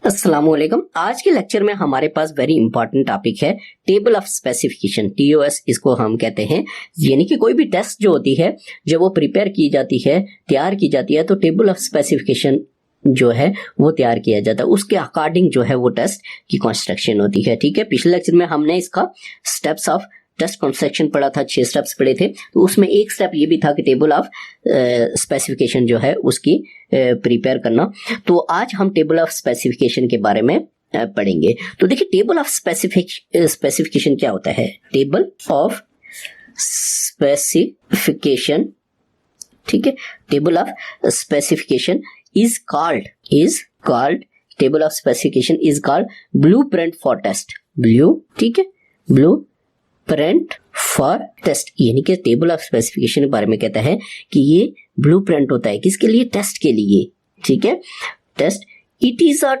अस्सलाम वालेकुम। आज के लेक्चर में हमारे पास वेरी इंपॉर्टेंट टॉपिक है टेबल ऑफ स्पेसिफिकेशन, टीओएस इसको हम कहते हैं। यानी कि कोई भी टेस्ट जो होती है जब वो प्रिपेयर की जाती है, तैयार की जाती है, तो टेबल ऑफ स्पेसिफिकेशन जो है वो तैयार किया जाता है। उसके अकॉर्डिंग जो है वो टेस्ट की कंस्ट्रक्शन होती है। ठीक है, पिछले लेक्चर में हमने इसका स्टेप्स ऑफ टेस्ट कंस्ट्रक्शन पढ़ा था, 6 स्टेप्स पढ़े थे। तो उसमें एक स्टेप ये भी था कि टेबल ऑफ स्पेसिफिकेशन जो है उसकी प्रिपेयर करना। तो आज हम टेबल ऑफ स्पेसिफिकेशन के बारे में पढ़ेंगे। तो देखिए, टेबल ऑफ स्पेसिफिकेशन क्या होता है। टेबल ऑफ स्पेसिफिकेशन, ठीक है, table of specification is called table of specification is called blueprint for test। ठीक है, blueprint for test, यानी कि टेबल ऑफ स्पेसिफिकेशन के बारे में कहता है कि ये ब्लूप्रिंट होता है किसके लिए, टेस्ट के लिए। ठीक है, test it is a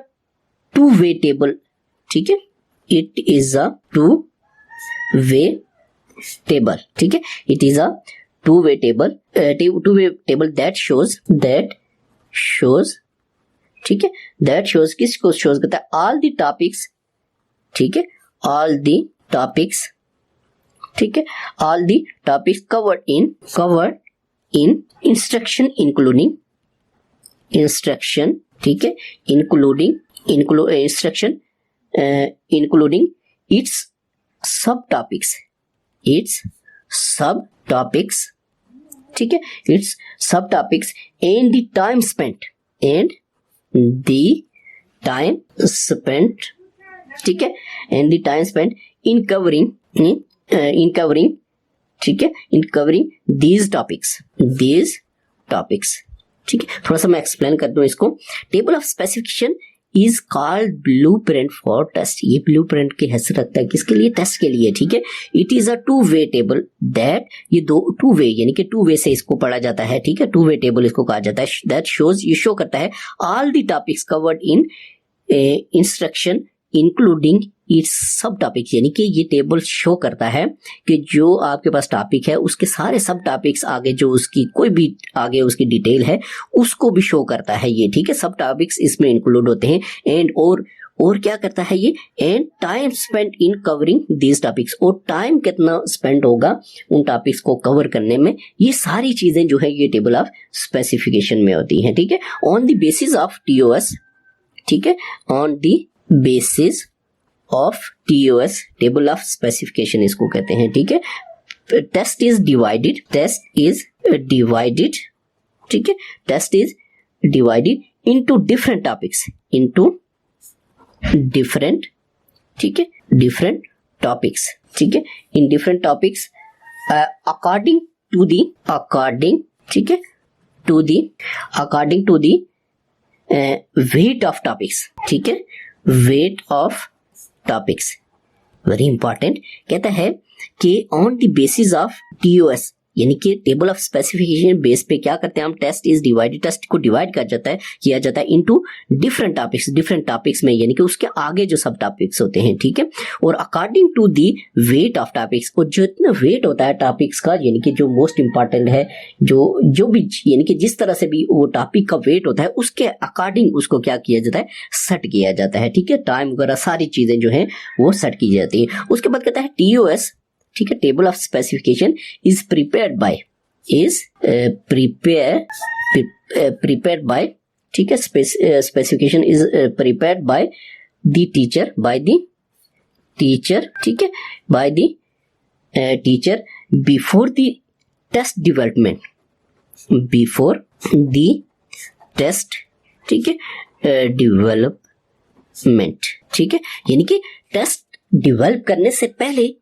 two way table. ठीक है, it is a two way table. ठीक है, it is a two way table that shows, ठीक है, दैट शोज, किसको शोज करता है, ऑल द टॉपिक्स। ठीक है, ऑल द टॉपिक्स, ठीक है, all the topics covered in instruction including, ठीक है, इंक्लूडिंग इट्स सब टॉपिक्स, ठीक है, इट्स सब topics and the time spent, ठीक है, and the time spent in covering, ठीक है, इन कवरिंग दीज टॉपिक्स, ठीक है। थोड़ा सा मैं एक्सप्लेन कर दूं इसको। Table of specification is called blueprint for test. ये ब्लूप्रिंट की हैसियत रखता है किसके लिए, टेस्ट के लिए। ठीक है, it is a two way table that, ये दो टू वे यानी कि टू वे से इसको पढ़ा जाता है। ठीक है, टू वे टेबल इसको कहा जाता है। दैट शोज, ये शो करता है all the topics covered in instruction including it's सब टॉपिक्स, यानी कि ये टेबल शो करता है कि जो आपके पास टॉपिक है उसके सारे सब टॉपिक्स आगे जो उसकी कोई भी आगे उसकी डिटेल है उसको भी शो करता है ये। ठीक है, सब टॉपिक्स इसमें इंक्लूड होते हैं। एंड और क्या करता है ये, and time spent in covering these topics, और टाइम कितना स्पेंड होगा उन टॉपिक्स को कवर करने में, ये सारी चीजें जो है ये टेबल ऑफ स्पेसिफिकेशन में होती हैं। ठीक है, on the basis of TOS, ठीक है, on the basis of TOS, table of specification इसको कहते हैं। ठीक है, टेस्ट इज डिवाइडेड, ठीक है, test is divided into different topics, ठीक है, डिफरेंट टॉपिक्स, ठीक है, in different topics according to the, ठीक है, according to the weight of topics. ठीक है, weight of topics, very important. कहता है कि on the basis of TOS, यानी कि टेबल ऑफ स्पेसिफिकेशन बेस पे क्या करते हैं हम, टेस्ट इज डिवाइडेड, टेस्ट को डिवाइड किया जाता है इनटू डिफरेंट टॉपिक्स में, यानी कि उसके आगे जो सब टॉपिक्स होते हैं। ठीक है, और according to the weight of topics, और जो इतना वेट होता है टॉपिक्स का, यानी कि जो मोस्ट इंपॉर्टेंट है, जो भी यानी कि जिस तरह से भी वो टॉपिक का वेट होता है उसके अकॉर्डिंग उसको क्या किया जाता है, सेट किया जाता है। ठीक है, टाइम वगैरह सारी चीजें जो है वो सेट की जाती है। उसके बाद कहता है टीओएस, ठीक है, table of specification is prepared by, ठीक है, specification is prepared by the teacher, ठीक है, by the teacher before the test development, ठीक है, डेवलपमेंट, ठीक है, यानी कि टेस्ट डेवलप करने से पहले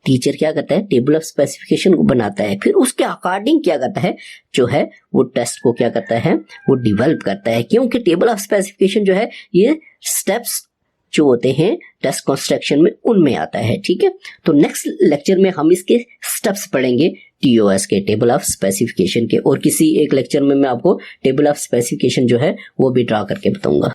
टीचर क्या करता है, टेबल ऑफ स्पेसिफिकेशन को बनाता है, फिर उसके अकॉर्डिंग क्या करता है जो है वो टेस्ट को क्या करता है, वो डेवलप करता है। क्योंकि टेबल ऑफ स्पेसिफिकेशन जो है ये स्टेप्स जो होते हैं टेस्ट कंस्ट्रक्शन में उनमें आता है। ठीक है, तो नेक्स्ट लेक्चर में हम इसके स्टेप्स पढ़ेंगे टीओएस के, टेबल ऑफ स्पेसिफिकेशन के, और किसी एक लेक्चर में मैं आपको टेबल ऑफ स्पेसिफिकेशन जो है वो भी ड्रा करके बताऊंगा।